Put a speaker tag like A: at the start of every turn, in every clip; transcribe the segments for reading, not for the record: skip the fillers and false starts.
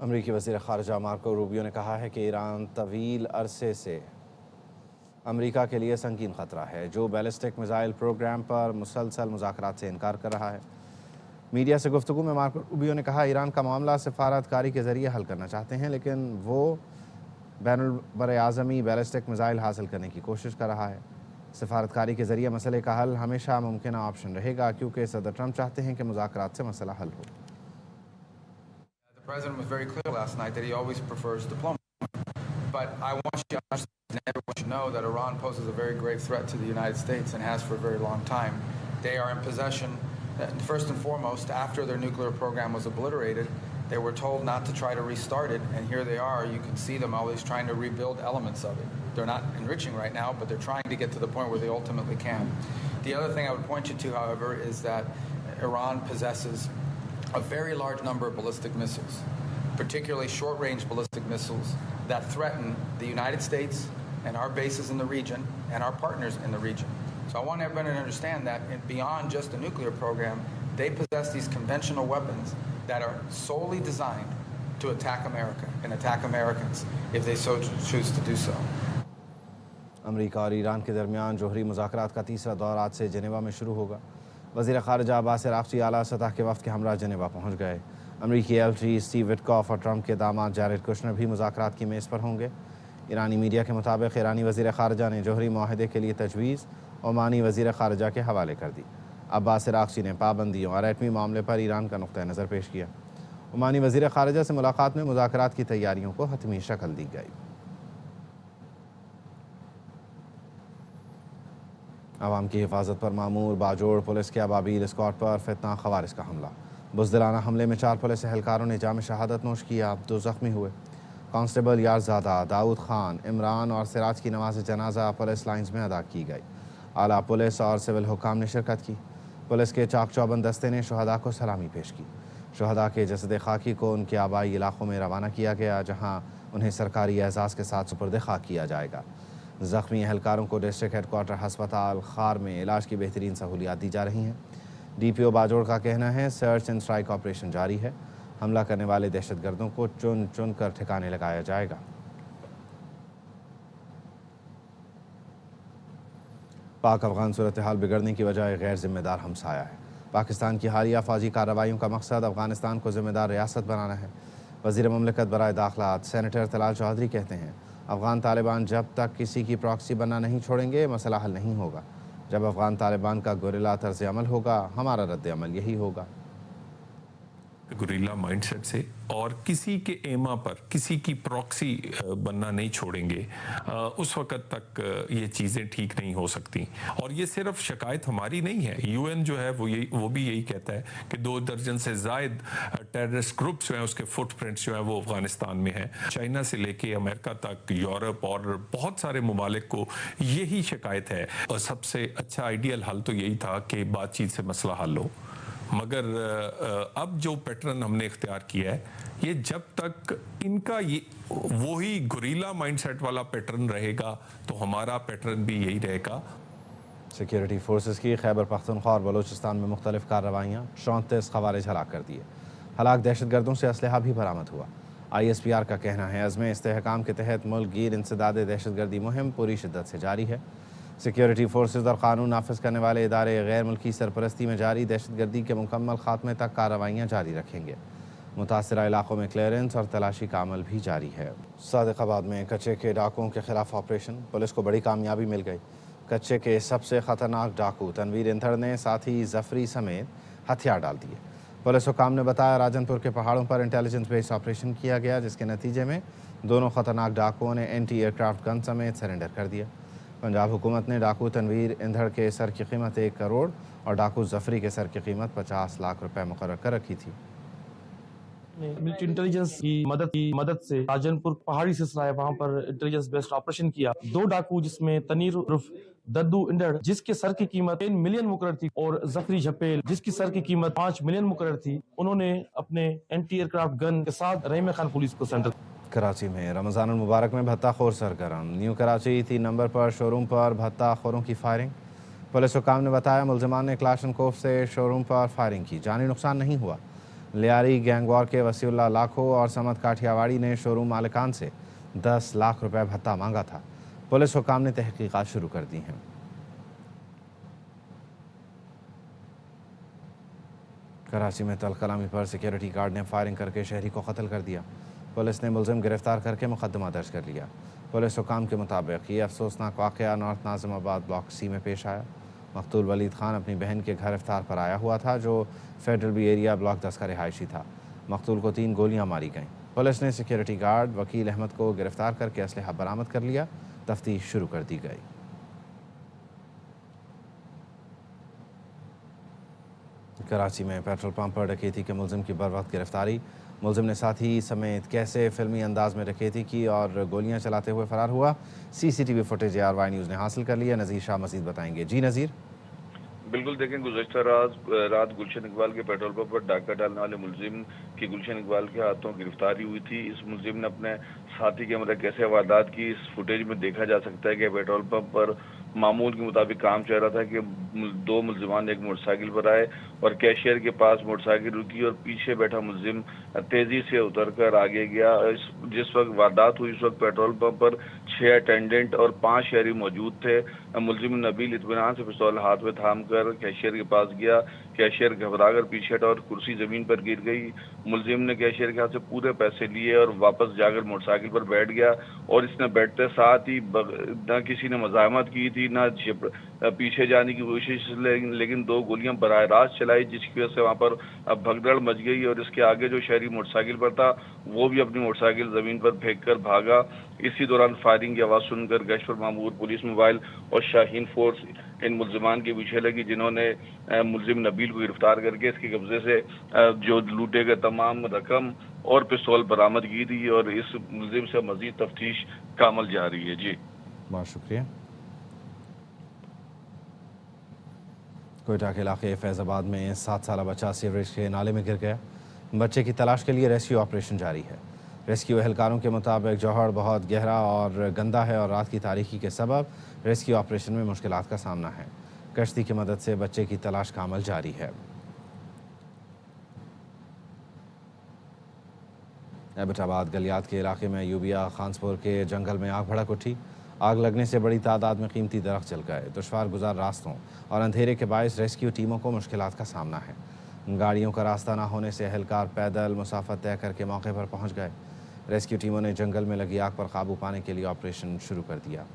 A: امریکی وزیر خارجہ مارکو روبیو نے کہا ہے کہ ایران طویل عرصے سے امریکہ کے لیے سنگین خطرہ ہے، جو بیلسٹک میزائل پروگرام پر مسلسل مذاکرات سے انکار کر رہا ہے۔ میڈیا سے گفتگو میں مارکو روبیو نے کہا ایران کا معاملہ سفارتکاری کے ذریعے حل کرنا چاہتے ہیں، لیکن وہ بین البراعظمی بیلسٹک میزائل حاصل کرنے کی کوشش کر رہا ہے۔ سفارتکاری کے ذریعے مسئلے کا حل ہمیشہ ممکنہ آپشن رہے گا، کیونکہ صدر ٹرمپ چاہتے ہیں کہ مذاکرات سے مسئلہ حل ہو۔
B: The president was very clear last night that he always prefers diplomacy. But I want you to understand, and everyone should know, that Iran poses a very grave threat to the United States and has for a very long time. They are in possession, first and foremost, after their nuclear program was obliterated, they were told not to try to restart it, and here they are. You can see them always trying to rebuild elements of it. They're not enriching right now, but they're trying to get to the point where they ultimately can. The other thing I would point you to, however, is that Iran possesses a very large number of ballistic missiles, particularly short-range ballistic missiles that threaten the United States and our bases in the region and our partners in the region. So I want everybody to understand that beyond just the nuclear program, they possess these conventional weapons that are solely designed to attack America and attack Americans if they so choose to do so.
A: امریکہ اور ایران کے درمیان جوہری مذاکرات کا تیسرا دور آج سے جنیوا میں شروع ہوگا۔ وزیر خارجہ عباس عراقچی اعلیٰ سطح کے وفد کے ہمراہ جنیوا پہنچ گئے۔ امریکی ایل-3 اسٹیو وٹکاف اور ٹرمپ کے داماد جیرڈ کشنر بھی مذاکرات کی میز پر ہوں گے۔ ایرانی میڈیا کے مطابق ایرانی وزیر خارجہ نے جوہری معاہدے کے لیے تجویز عمانی وزیر خارجہ کے حوالے کر دی۔ عباس عراقچی نے پابندیوں اور ایٹمی معاملے پر ایران کا نقطہ نظر پیش کیا۔ عمانی وزیر خارجہ سے ملاقات میں مذاکرات کی تیاریوں کو حتمی شکل دی گئی۔ عوام کی حفاظت پر معمور باجوڑ پولیس کے ابابیل اسکواڈ پر فتنہ خوارج کا حملہ۔ بزدلانہ حملے میں 4 پولیس اہلکاروں نے جام شہادت نوش کیا، 2 زخمی ہوئے۔ کانسٹیبل یارزادہ، داؤد خان، عمران اور سراج کی نماز جنازہ پولیس لائنز میں ادا کی گئی۔ اعلیٰ پولیس اور سول حکام نے شرکت کی۔ پولیس کے چاق چوبند دستے نے شہداء کو سلامی پیش کی۔ شہداء کے جسد خاکی کو ان کے آبائی علاقوں میں روانہ کیا گیا، جہاں انہیں سرکاری اعزاز کے ساتھ سپرد خاک کیا جائے گا۔ زخمی اہلکاروں کو ڈسٹرکٹ ہیڈ کوارٹر ہسپتال خار میں علاج کی بہترین سہولیات دی جا رہی ہیں۔ ڈی پی او باجوڑ کا کہنا ہے سرچ اینڈ اسٹرائک آپریشن جاری ہے، حملہ کرنے والے دہشت گردوں کو چن چن کر ٹھکانے لگایا جائے گا۔ پاک افغان صورتحال بگڑنے کی وجہ غیر ذمہ دار ہمسایہ ہے۔ پاکستان کی حالیہ فوجی کارروائیوں کا مقصد افغانستان کو ذمہ دار ریاست بنانا ہے۔ وزیر مملکت برائے داخلات سینیٹر طلال چودھری کہتے ہیں افغان طالبان جب تک کسی کی پراکسی بننا نہیں چھوڑیں گے مسئلہ حل نہیں ہوگا۔ جب افغان طالبان کا گوریلا طرز عمل ہوگا ہمارا رد عمل یہی ہوگا۔
C: گوریلا مائنڈ سیٹ سے اور کسی کے ایما پر کسی کی پراکسی بننا نہیں چھوڑیں گے، اس وقت تک یہ چیزیں ٹھیک نہیں ہو سکتی۔ اور یہ صرف شکایت ہماری نہیں ہے، یو این جو ہے وہ بھی یہی کہتا ہے کہ 2 درجن سے زائد ٹیررسٹ گروپس جو ہیں اس کے فٹ پرنٹس جو ہیں وہ افغانستان میں ہیں۔ چائنا سے لے کے امریکہ تک، یورپ اور بہت سارے ممالک کو یہی شکایت ہے، اور سب سے اچھا آئیڈیل حل تو یہی تھا کہ بات چیت سے مسئلہ حل ہو۔ مگر اب جو پیٹرن ہم نے اختیار کیا ہے، یہ جب تک ان کا وہی گوریلا مائنڈ سیٹ والا پیٹرن رہے گا تو ہمارا پیٹرن بھی یہی رہے گا۔
A: سیکیورٹی فورسز کی خیبر پختونخوا اور بلوچستان میں مختلف کارروائیاں، 34 خوارج ہلاک کر دیے۔ ہلاک دہشت گردوں سے اسلحہ بھی برآمد ہوا۔ آئی ایس پی آر کا کہنا ہے عزم استحکام کے تحت ملک گیر انسداد دہشت گردی مہم پوری شدت سے جاری ہے۔ سیکیورٹی فورسز اور قانون نافذ کرنے والے ادارے غیر ملکی سرپرستی میں جاری دہشت گردی کے مکمل خاتمے تک کارروائیاں جاری رکھیں گے۔ متاثرہ علاقوں میں کلیئرنس اور تلاشی کا عمل بھی جاری ہے۔ صادق آباد میں کچے کے ڈاکوؤں کے خلاف آپریشن، پولیس کو بڑی کامیابی مل گئی۔ کچے کے سب سے خطرناک ڈاکو تنویر اندھڑ نے ساتھی ظفری سمیت ہتھیار ڈال دیے۔ پولیس حکام نے بتایا راجن پور کے پہاڑوں پر انٹیلیجنس بیس آپریشن کیا گیا، جس کے نتیجے میں دونوں خطرناک ڈاکوؤں نے اینٹی ایئر کرافٹ گن سمیت سرنڈر کر دیا۔ پنجاب حکومت نے ڈاکو تنویر اندھڑ کے سر کی قیمت 1 کروڑ اور ڈاکو ظفری کے سر کی قیمت 50 لاکھ روپے مقرر کر رکھی تھی۔
D: ملٹری انٹیلیجنس کی مدد سے راجن پور پہاڑی سلسلہ ہے، وہاں پر انٹیلیجنس بیسڈ آپریشن کیا۔ 2 ڈاکو جس میں تنیر عرف ددو انڈڑ جس کی سر کی قیمت 3 ملین مقرر تھی اور ظفری جھپیل جس کی سر کی قیمت 5 ملین مقرر تھی، انہوں نے اپنے اینٹی ایئر کرافٹ گن کے ساتھ رحیم خان پولیس کو سینڈر۔
A: کراچی میں رمضان المبارک میں بھتہ خور سرگرم، نیو کراچی 3 نمبر پر شو روم پر بھتہ خوروں کی فائرنگ۔ پولیس حکام نے بتایا ملزمان نے کلاشنکوف سے شو روم پر فائرنگ کی، جانی نقصان نہیں ہوا۔ लियारी गैंगवॉर के वसीउल्लाह लाखो और समद काठियावाड़ी ने शोरूम मालिकान से 10 लाख रुपए भत्ता मांगा था। पुलिस हुकाम ने तहकीकात शुरू कर दी हैं। कराची में तलकलामी पर सिक्योरिटी गार्ड ने फायरिंग करके शहरी को कत्ल कर दिया। पुलिस ने मुलजिम गिरफ्तार करके मुकदमा दर्ज कर लिया। पुलिस हुकाम के मुताबिक ये अफसोसनाक वाक़या नॉर्थ नाज़िमाबाद ब्लॉक सी में पेश आया। मकतूल वलीद खान अपनी बहन के घर इफ्तार पर आया हुआ था, जो फेडरल बी एरिया ब्लॉक 10 का रिहायशी था। मकतूल को 3 गोलियां मारी गईं। पुलिस ने सिक्योरिटी गार्ड वकील अहमद को गिरफ्तार करके असलहा बरामद कर लिया। तफ्तीश शुरू कर दी गई। कराची में पेट्रोल पंप पर डकैती के मुलजिम की बरवक्त गिरफ्तारी। मुलजिम ने साथी समेत कैसे फिल्मी अंदाज में डकैती की और गोलियां चलाते हुए फरार हुआ, सीसीटीवी फुटेज ARY न्यूज़ ने हासिल कर लिया। नज़ीर शाह मजीद बताएंगे। जी नज़ीर।
E: बिल्कुल देखें, गुज़श्ता रात गुलशन इकबाल के पेट्रोल पंप पर डाका डालने वाले मुलजिम की गुलशन इकबाल के हाथों गिरफ्तारी हुई थी। इस मुलजिम ने अपने साथी के मतलब कैसे वारदात की इस फुटेज में देखा जा सकता है कि पेट्रोल पंप पर मामूल के मुताबिक काम चल रहा था कि 2 मुलजिमान एक मोटरसाइकिल पर आए और कैशियर के पास मोटरसाइकिल रुकी और पीछे बैठा मुलजिम तेजी से उतरकर आगे गया। जिस वक्त वारदात हुई उस वक्त पेट्रोल पंप पर 6 अटेंडेंट और 5 शहरी मौजूद थे। मुलजिम नबील इत्मीनान से पिस्तौल हाथ में थाम कर कैशियर के पास गया। कैशियर घबराकर पीछे हटा और कुर्सी जमीन पर गिर गई। मुलजिम ने कैशियर के हाथ से पूरे पैसे लिए और वापस जाकर मोटरसाइकिल पर बैठ गया और इसने बैठते साथ ही न किसी ने मज़ाहमत की थी न पीछे जाने की कोशिश, लेकिन 2 गोलियां बराह रास्त चलाई, जिसकी वजह से वहां पर भगदड़ मच गई और इसके आगे जो शहरी मोटरसाइकिल पर था वो भी अपनी मोटरसाइकिल जमीन पर फेंक कर भागा। इसी दौरान फायरिंग की आवाज़ सुनकर गश्त पर मामूर पुलिस मोबाइल और शाहीन फोर्स इन मुलजिमान के पीछे लगी, जिन्होंने मुलजिम नबील को गिरफ्तार करके इसके कब्जे से जो लूटे गए तमाम रकम और पिस्तौल बरामद की थी और इस मुलजिम से मजीद तफ्तीश का अमल जारी है। जी
A: बहुत शुक्रिया। कोयटा के इलाके फैज़ाबाद में 7 साला बच्चा सीवरेज के नाले में गिर गया। बच्चे की तलाश के लिए रेस्क्यू ऑपरेशन जारी है। रेस्क्यू एहलकारों के मुताबिक जौहर बहुत गहरा और गंदा है और रात की तारीकी के सबब रेस्क्यू ऑपरेशन में मुश्किलात का सामना है। कश्ती की मदद से बच्चे की तलाश का अमल जारी है। एबटाबाद गलियात के इलाके में यूबिया खानसपुर के जंगल में आग भड़क उठी। आग लगने से बड़ी तादाद में कीमती दरख्त जल गए। दुश्वार गुजार रास्तों और अंधेरे के बायस रेस्क्यू टीमों को मुश्किलात का सामना है। गाड़ियों का रास्ता ना होने से एहलकार पैदल मुसाफत तय करके मौके पर पहुंच गए। रेस्क्यू टीमों ने जंगल में लगी आग पर काबू पाने के लिए ऑपरेशन शुरू कर दिया।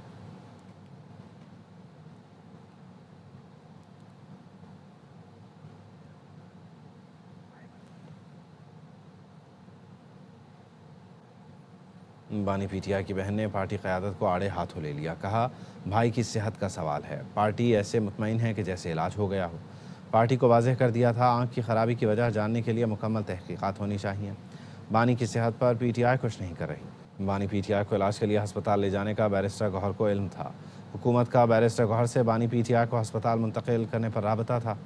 A: बानी PTI की बहन ने पार्टी क़यादत को आड़े हाथों ले लिया। कहा, भाई की सेहत का सवाल है, पार्टी ऐसे मुतमईन है कि जैसे इलाज हो गया हो। पार्टी को वाज़ेह कर दिया था, आँख की ख़राबी की वजह जानने के लिए मुकम्मल तहकीक़ात होनी चाहिए। बानी की सेहत पर PTI कुछ नहीं कर रही। बानी PTI को इलाज के लिए हस्पताल ले जाने का बैरिस्टर गौहर को इल्म था। हुकूमत का बैरिस्टर गौहर से बानी PTI को हस्पताल मुंतकिल करने पर राबता था।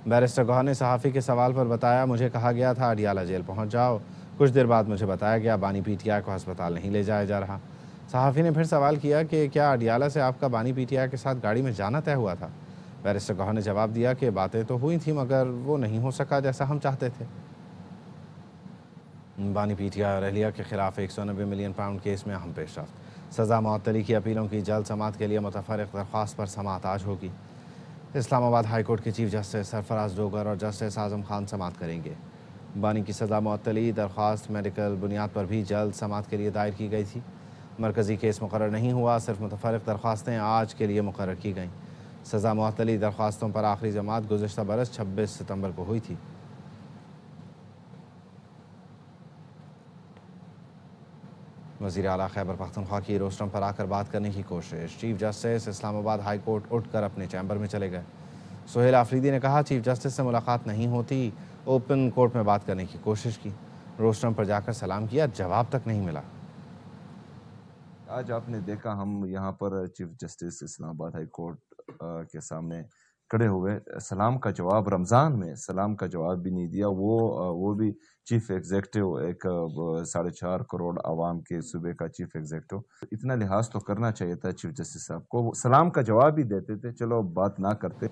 A: बैरिस्टर गौहर ने सहाफ़ी के सवाल पर बताया, मुझे कहा गया था अडियाला जेल पहुँच जाओ। कुछ देर बाद मुझे बताया गया बानी PTI को हस्पताल नहीं ले जाया जा रहा। सहाफ़ी ने फिर सवाल किया कि क्या अडियाला से आपका बानी PTI के साथ गाड़ी में जाना तय हुआ था? बैरिस्टर गौहर ने जवाब दिया कि बातें तो हुई थी मगर वो नहीं हो सका जैसा हम चाहते थे। बानी PTI और अहलिया के खिलाफ 190 मिलियन पाउंड केस में अहम पेशरफ्त। सज़ा मुअत्तली की अपीलों की जल्द समाअत के लिए मुतफर्रिक़ दरख्वास्त पर समाअत आज होगी। इस्लामाबाद हाई कोर्ट के चीफ जस्टिस सरफराज डोगर और जस्टिस आज़म खान समाअत करेंगे। बानी की सज़ा मुअत्तली दरख्वास्त मेडिकल बुनियाद पर भी जल्द समाअत के लिए दायर की गई थी। मरकज़ी केस मुकर्रर नहीं हुआ, सिर्फ मुतफर्रिक़ दरख्वास्तें आज के लिए मुकर्रर की गईं। सज़ा मुअत्तली दरख्वास्तों पर आखिरी जमात गुज़श्ता बरस 26 सितंबर को हुई थी। वज़ीर आला खैबर पख्तूनख्वा की रोस्टम पर आकर बात करने की कोशिश। Chief justice Islamabad high court उठकर अपने चैम्बर में चले गए। सुहेल आफरीदी ने कहा, चीफ जस्टिस से मुलाकात नहीं होती, ओपन कोर्ट में बात करने की कोशिश की। रोस्टम पर जाकर सलाम किया, जवाब तक नहीं मिला।
F: आज आपने देखा हम यहाँ पर chief justice Islamabad high court के सामने खड़े हुए, सलाम का जवाब, रमज़ान में सलाम का जवाब भी नहीं दिया। वो भी चीफ एग्जीक्यूटिव, एक 4.5 करोड़ आवाम के सूबे का चीफ एग्जीक्यूटिव। इतना लिहाज तो करना चाहिए था चीफ जस्टिस साहब को। सलाम का जवाब ही देते थे, चलो बात ना करते।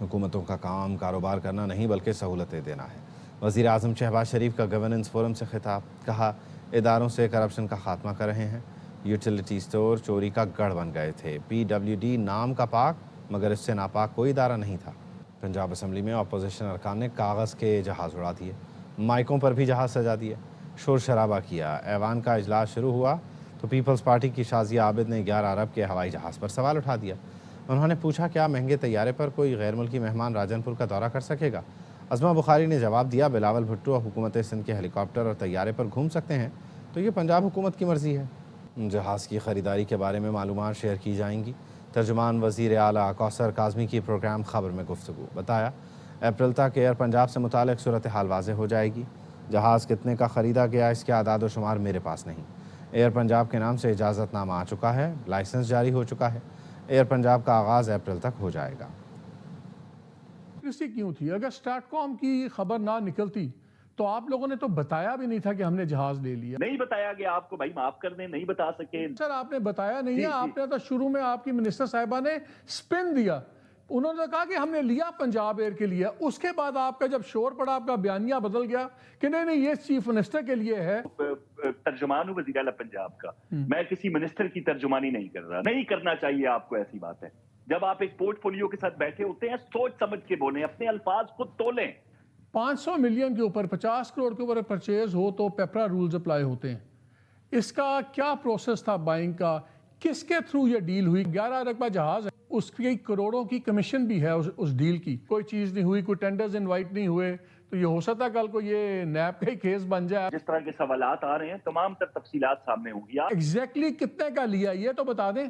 A: हुकूमतों का काम कारोबार करना नहीं बल्कि सहूलतें देना है। वज़ीर आज़म शहबाज शरीफ का गवर्नेंस फोरम से खिताब, कहा इदारों से करप्शन का खात्मा कर रहे हैं। यूटिलिटी स्टोर चोरी का गढ़ बन गए थे। PWD नाम का पाक मगर इससे नापाक कोई इदारा नहीं था। पंजाब असम्बली में अपोजिशन अरकान ने कागज़ के जहाज़ उड़ा दिए, माइकों पर भी जहाज़ सजा दिए, शोर शराबा किया। ऐवान का इजलास शुरू हुआ तो पीपल्स पार्टी की शाजिया आबिद ने 11 अरब के हवाई जहाज़ पर सवाल उठा दिया। उन्होंने पूछा क्या महंगे तैयारे पर कोई गैर मुल्की मेहमान राजनपुर का दौरा कर सकेगा। अज़मा बुखारी ने जवाब दिया, बिलावल भुट्टो हुकूमत सिंध के हेलीकॉप्टर और तैयारे पर घूम सकते हैं तो ये पंजाब हुकूमत की मर्ज़ी है। जहाज़ की ख़रीदारी के बारे में मालूमात शेयर की जाएंगी। तर्जुमान वज़ीर आला कौसर काज़मी की प्रोग्राम खबर में गुफ्तगू, बताया अप्रैल तक एयर पंजाब से मुतालिक सूरत हाल वाज़ेह हो जाएगी। जहाज़ कितने का ख़रीदा गया इसके आदाद व शुमार मेरे पास नहीं। एयर पंजाब के नाम से इजाज़तनामा आ चुका है, लाइसेंस जारी हो चुका है। एयर पंजाब का आगाज़ अप्रैल तक हो जाएगा।
G: क्यों थी? अगर स्टार्टकॉम की खबर ना निकलती तो आप लोगों ने तो बताया भी नहीं था कि हमने जहाज ले लिया।
H: नहीं बताया गया आपको, भाई माफ कर दें, नहीं बता सके।
G: सर आपने बताया नहीं है, आपने तो शुरू में आपकी मिनिस्टर साहिबा ने स्पिन दिया। उन्होंने कहा कि हमने लिया पंजाब एयर के लिए, उसके बाद आपका जब शोर पड़ा आपका बयानिया बदल गया कि नहीं नहीं ये चीफ मिनिस्टर के लिए है।
H: तर्जुमान हूँ वज़ीर आला पंजाब का, मैं किसी मिनिस्टर की तर्जुमानी नहीं कर रहा, नहीं करना चाहिए आपको। ऐसी बात है, जब आप एक पोर्टफोलियो के साथ बैठे होते हैं सोच समझ के बोलें, अपने अल्फाज खुद तोलें।
G: 500 मिलियन के ऊपर 50 करोड़ के ऊपर परचेज हो तो पेपरा रूल्स अप्लाई होते हैं। इसका क्या प्रोसेस था बाइंग का, किसके थ्रू ये डील हुई? 11 अरब का जहाज है, उसकी करोड़ों की कमीशन भी है उस डील की। कोई चीज नहीं हुई, कोई टेंडर्स इनवाइट नहीं हुए, तो ये हो सकता कल को ये नैब का ही केस बन जाए।
H: जिस तरह के सवालात आ रहे हैं तमाम तर तफसीलात सामने होंगी।
G: एग्जैक्टली कितने का लिया ये तो बता दें।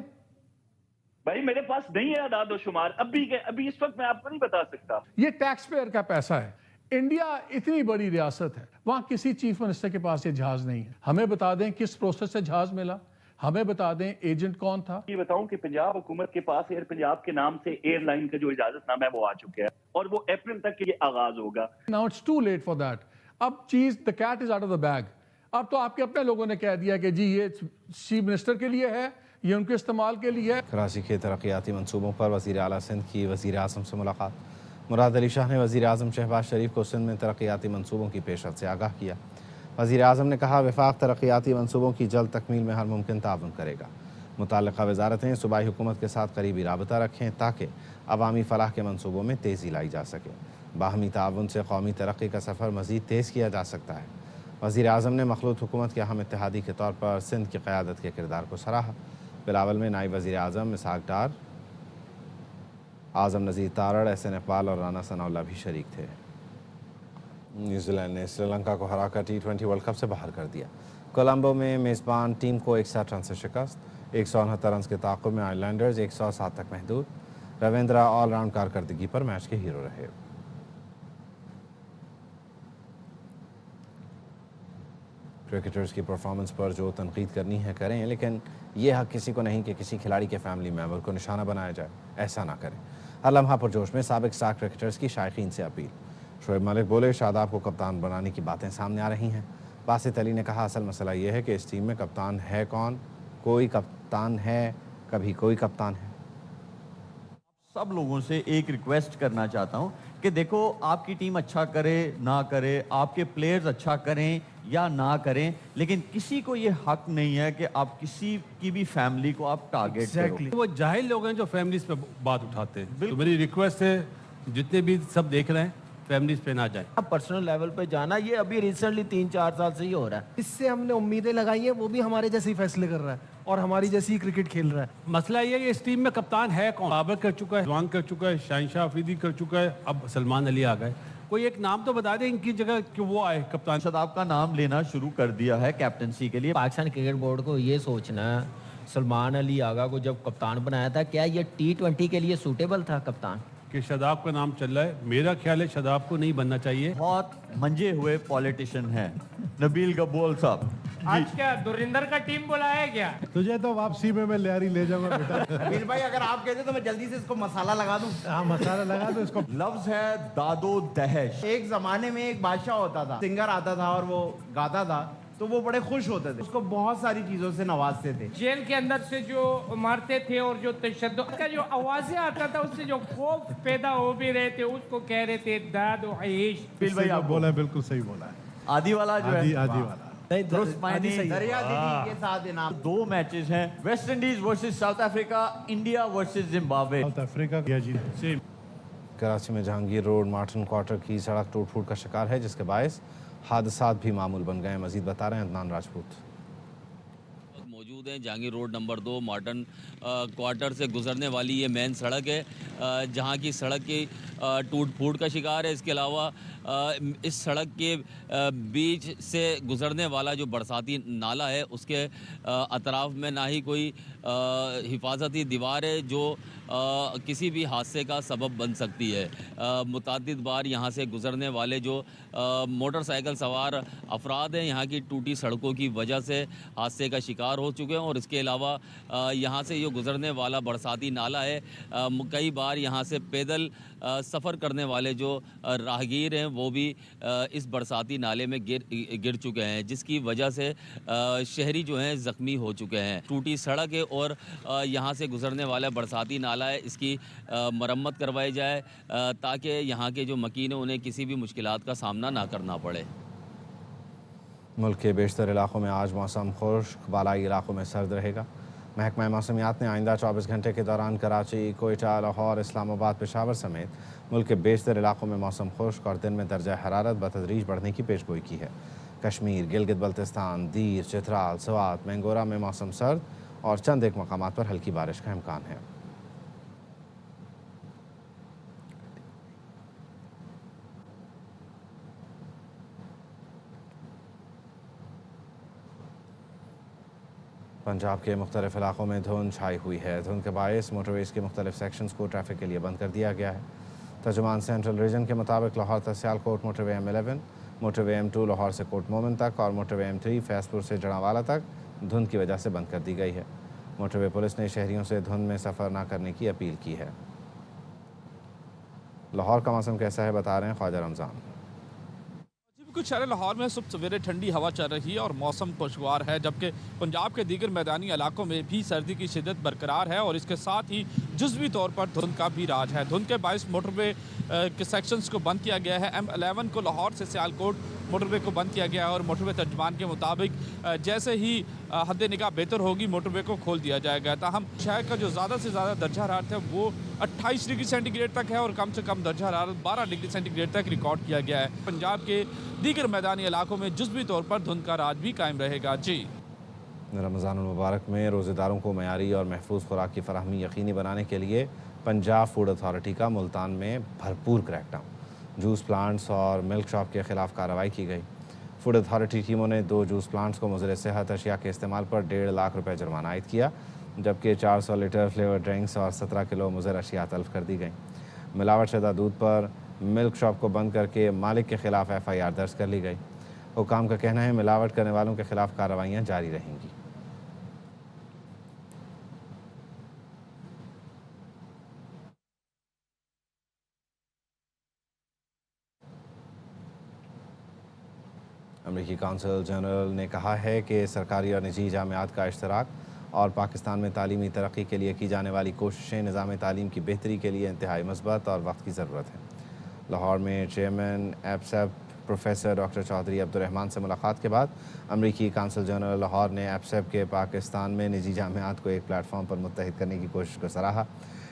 H: भाई मेरे पास नहीं है आदाद व शुमार, अभी इस वक्त मैं आपको नहीं बता सकता।
G: ये टैक्स पेयर का पैसा है। इंडिया इतनी बड़ी रियासत है, वहां किसी चीफ मिनिस्टर के पास ये जहाज नहीं है। हमें बता दें किस प्रोसेस से जहाज मिला, हमें बता दें एजेंट कौन था।
H: ये बताऊं कि पंजाब हुकूमत के पास एयर पंजाब के नाम से एयरलाइन का जो इजाजतनामा है वो आ चुका है और वो अप्रैल तक ये आगाज होगा।
G: Now it's too late for that. अब चीज the cat is out of the bag. अब तो आपके अपने लोगों ने कह दिया कि जी ये चीफ मिनिस्टर के लिए है, ये उनके इस्तेमाल के लिए है।
A: कराची के तरक्याती मनसूबों पर वज़ीर आला सिंध की वज़ीर आज़म से मुलाकात। मुराद अली शाह ने वज़ीर आज़म शहबाज शरीफ को सिंध में तरक्याती मनसूबों की पेशरफ से आगाह किया। वज़ीर आज़म ने कहा वफाक तरक्याती मनसूबों की जल्द तकमील में हर मुमकिन ताउन करेगा। मुताल्लिक़ा वज़ारतें सूबाई हुकूमत के साथ करीबी राबता रखें ताकि अवामी फ़लाह के मनसूबों में तेज़ी लाई जा सके। बाहमी ताउन से कौमी तरक्की का सफ़र मज़ीद तेज़ किया जा सकता है। वज़ीर आज़म ने मखलूत हुकूमत के अहम इत्तेहादी के तौर पर सिंध की क़यादत के किरदार को सराहा। बिलावल में नायब वज़ीर आज़म इसहाक़ डार, आज़म नज़ीर तारड़, एहसन इकबाल और राना सनाउल्लाह भी शरीक थे। न्यूजीलैंड ने श्रीलंका को हराकर T20 वर्ल्ड कप से बाहर कर दिया। कोलंबो में मेज़बान टीम को 61 रन से शिकस्त। 169 रन के ताक़ुब में आइलैंडर्स 107 तक महदूद। रविंद्रा ऑल राउंड कारकर्दगी पर मैच के हीरो रहे। क्रिकेटर्स की परफॉर्मेंस पर जो तनकीद करनी है करें, लेकिन यह हक किसी को नहीं कि किसी खिलाड़ी के फैमिली मेम्बर को निशाना बनाया जाए। ऐसा ना करें। हर लम्हा पुरजोश में साबिक स्टार क्रिकेटर्स की शायकीन से अपील। शोएब मलिक बोले शादाब को कप्तान बनाने की बातें सामने आ रही हैं। बासित अली ने कहा असल मसला यह है कि इस टीम में कप्तान है कौन? कोई कप्तान है, कभी कोई कप्तान है।
I: सब लोगों से एक रिक्वेस्ट करना चाहता हूं कि देखो आपकी टीम अच्छा करे ना करे, आपके प्लेयर्स अच्छा करें या ना करें, लेकिन किसी को ये हक नहीं है कि आप किसी की भी फैमिली को आप टारगेट करो।
J: वो जाहिल लोग हैं जो फैमिलीज पे बात उठाते हैं। तो मेरी रिक्वेस्ट है जितने भी सब देख रहे हैं फैमिलीज पे ना जाए।
K: पर्सनल लेवल पे जाना ये अभी रिसेंटली 3-4 साल से ही हो रहा है। इससे हमने उम्मीदें लगाई हैं, वो भी हमारे जैसे ही फैसले कर रहा है और हमारी जैसी ही क्रिकेट खेल रहा है।
J: मसला ये है कि इस टीम में कप्तान है कौन? बाबर कर चुका है, रिजवान कर चुका है, शाहिनशाह अफरीदी कर चुका है, अब सलमान अली आ गए। कोई एक नाम तो बता दें इनकी जगह कि वो आए कप्तान।
I: शादाब का नाम लेना शुरू कर दिया है कैप्टनसी के लिए।
K: पाकिस्तान क्रिकेट बोर्ड को ये सोचना है सलमान अली आगा को जब कप्तान बनाया था, क्या ये T20 के लिए सूटेबल था कप्तान?
J: कि शादाब का नाम चल रहा है, मेरा ख्याल है शादाब को नहीं बनना चाहिए।
I: बहुत मंजे हुए पॉलिटिशियन हैं नबील गब्बोल साहब।
L: आज क्या दुरिंदर का टीम बुलाया क्या?
M: तुझे तो वापसी में मैं लियारी ले जाऊंगा बेटा।
K: मीर भाई अगर आप कहते तो मैं जल्दी से इसको मसाला लगा दूं।
M: हाँ मसाला लगा दो इसको।
I: लफ्ज है दादो दहश।
K: एक जमाने में एक बादशाह होता था, सिंगर आता था और वो गाता था
N: تو وہ بڑے خوش ہوتے تھے, اس کو بہت ساری چیزوں سے نوازتے تھے.
L: جیل کے اندر سے جو مارتے تھے اور جو تشدد کا جو آوازیں آتا تھا اس سے جو خوف پیدا ہو بھی رہے تھے اس کو کہہ رہے تھے داد و عیش.
M: بولا ہے, بالکل صحیح بولا ہے.
I: آدھی والا جو ہے,
M: آدھی والا
I: دریا دلی کے ساتھ انعام. 2 میچز ہیں, West Indies versus South Africa, India versus Zimbabwe.
M: South Africa ji.
A: Karachi میں جہانگیر روڈ مارٹن کوارٹر کی سڑک ٹوٹ پھوٹ کا شکار ہے جس کے باعث حادثات بھی معمول بن گئے ہیں. مزید بتا رہے ہیں عدنان راجپوت.
O: موجود ہیں Jahangir road number 2 Martin quarter سے گزرنے والی یہ مین سڑک ہے جہاں کی سڑک کی ٹوٹ پھوٹ کا شکار ہے. اس کے علاوہ اس سڑک کے بیچ سے گزرنے والا جو برساتی نالہ ہے اس کے اطراف میں نہ ہی کوئی حفاظتی دیوار ہے جو کسی بھی حادثے کا سبب بن سکتی ہے. متعدد بار یہاں سے گزرنے والے جو موٹر سائیکل سوار افراد ہیں یہاں کی ٹوٹی سڑکوں کی وجہ سے حادثے کا شکار ہو چکے ہیں. اور اس کے علاوہ یہاں سے جو گزرنے والا برساتی نالہ ہے کئی بار یہاں سے پیدل سفر کرنے والے جو راہگیر ہیں وہ بھی اس برساتی نالے میں گر چکے ہیں جس کی وجہ سے شہری جو ہیں زخمی ہو چکے ہیں. ٹوٹی سڑک ہے اور یہاں سے گزرنے والا برساتی نالہ ہے, اس کی مرمت کروائی جائے تاکہ یہاں کے جو مکین ہیں انہیں کسی بھی مشکلات کا سامنا نہ کرنا پڑے.
A: ملک کے بیشتر علاقوں میں آج موسم خشک, بالائی علاقوں میں سرد رہے گا. محکمہ موسمیات نے آئندہ 24 گھنٹے کے دوران کراچی, کوئٹہ, لاہور, اسلام آباد, پشاور سمیت ملک کے بیشتر علاقوں میں موسم خشک اور دن میں درجہ حرارت بتدریج بڑھنے کی پیش گوئی کی ہے. کشمیر, گلگت بلتستان, دیر, چترال, سوات, مینگورہ میں موسم سرد اور چند ایک مقامات پر ہلکی بارش کا امکان ہے. پنجاب کے مختلف علاقوں میں دھند چھائی ہوئی ہے. دھند کے باعث موٹر ویز کے مختلف سیکشنز کو ٹریفک کے لیے بند کر دیا گیا ہے. ترجمان سینٹرل ریجن کے مطابق لاہور تا سیالکوٹ موٹر وے M11, موٹر وے M2 لاہور سے کوٹ مومن تک اور موٹر وے M3 فیض پور سے جڑاوالا تک دھند کی وجہ سے بند کر دی گئی ہے. موٹر وے پولیس نے شہریوں سے دھند میں سفر نہ کرنے کی اپیل کی ہے. لاہور کا موسم کیسا ہے بتا رہے ہیں خواجہ رمضان.
P: کچھ شہر لاہور میں صبح سویرے ٹھنڈی ہوا چل رہی ہے اور موسم خوشگوار ہے, جبکہ پنجاب کے دیگر میدانی علاقوں میں بھی سردی کی شدت برقرار ہے اور اس کے ساتھ ہی جزوی طور پر دھند کا بھی راج ہے. دھند کے باعث موٹر وے کے سیکشنز کو بند کیا گیا ہے. M11 کو لاہور سے سیالکوٹ موٹر وے کو بند کیا گیا ہے اور موٹر وے ترجمان کے مطابق جیسے ہی حد نگاہ بہتر ہوگی موٹر وے کو کھول دیا جائے گا. تاہم شہر کا جو زیادہ سے زیادہ درجہ حرارت ہے وہ 28 ڈگری سینٹی گریڈ تک ہے اور کم سے کم درجہ حرارت 12 ڈگری سینٹی گریڈ تک ریکارڈ کیا گیا ہے. پنجاب کے دیگر میدانی علاقوں میں جزوی طور پر دھند کا راج بھی قائم رہے گا. جی.
A: رمضان المبارک میں روزے داروں کو معیاری اور محفوظ خوراک کی فراہمی یقینی بنانے کے لیے پنجاب فوڈ اتھارٹی کا ملتان میں بھرپور کریک ڈاؤن. جوس پلانٹس اور ملک شاپ کے خلاف کارروائی کی گئی. فوڈ اتھارٹی ٹیموں نے 2 جوس پلانٹس کو مضر صحت اشیاء کے استعمال پر 1.5 لاکھ روپے جرمانہ عائد کیا, جبکہ 400 لیٹر فلیور ڈرنکس اور 17 کلو مضر اشیاء تلف کر دی گئیں. ملاوٹ شدہ دودھ پر ملک شاپ کو بند کر کے مالک کے خلاف FIR درج کر لی گئی. حکام کا کہنا ہے ملاوٹ کرنے والوں کے خلاف کارروائیاں جاری رہیں گی. امریکی کونسل جنرل نے کہا ہے کہ سرکاری اور نجی جامعات کا اشتراک اور پاکستان میں تعلیمی ترقی کے لیے کی جانے والی کوششیں نظام تعلیم کی بہتری کے لیے انتہائی مثبت اور وقت کی ضرورت ہے. لاہور میں چیئرمین ایپسیپ پروفیسر ڈاکٹر چودھری عبدالرحمان سے ملاقات کے بعد امریکی کونسل جنرل لاہور نے ایپسیپ کے پاکستان میں نجی جامعات کو ایک پلیٹ فارم پر متحد کرنے کی کوشش کو سراہا.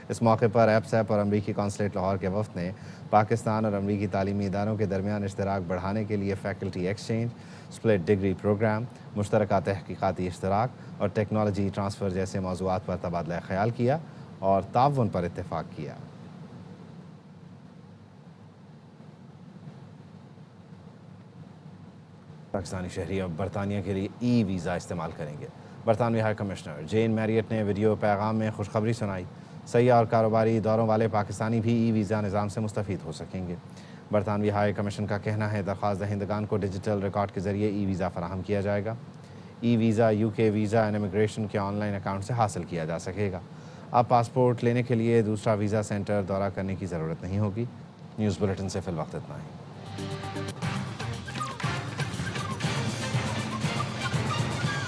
A: اس موقع پر ایپسیپ اور امریکی کونسلیٹ لاہور کے وفد نے پاکستان اور امریکی تعلیمی اداروں کے درمیان اشتراک بڑھانے کے لیے faculty exchange, split degree program, مشترکہ تحقیقاتی اشتراک اور ٹیکنالوجی ٹرانسفر جیسے موضوعات پر تبادلہ خیال کیا اور تعاون پر اتفاق کیا. پاکستانی شہری اب برطانیہ کے لیے ای ویزا استعمال کریں گے. برطانوی ہائی کمشنر جین میریٹ نے ویڈیو پیغام میں خوشخبری سنائی. سیاح اور کاروباری دوروں والے پاکستانی بھی ای ویزا نظام سے مستفید ہو سکیں گے. برطانوی ہائی کمیشن کا کہنا ہے درخواست دہندگان کو ڈیجیٹل ریکارڈ کے ذریعے ای ویزا فراہم کیا جائے گا. E visa UK visa and immigration کے آن لائن اکاؤنٹ سے حاصل کیا جا سکے گا. اب پاسپورٹ لینے کے لیے دوسرا ویزا سینٹر دورہ کرنے کی ضرورت نہیں ہوگی. نیوز بلیٹن سے فی الوقت اتنا ہی.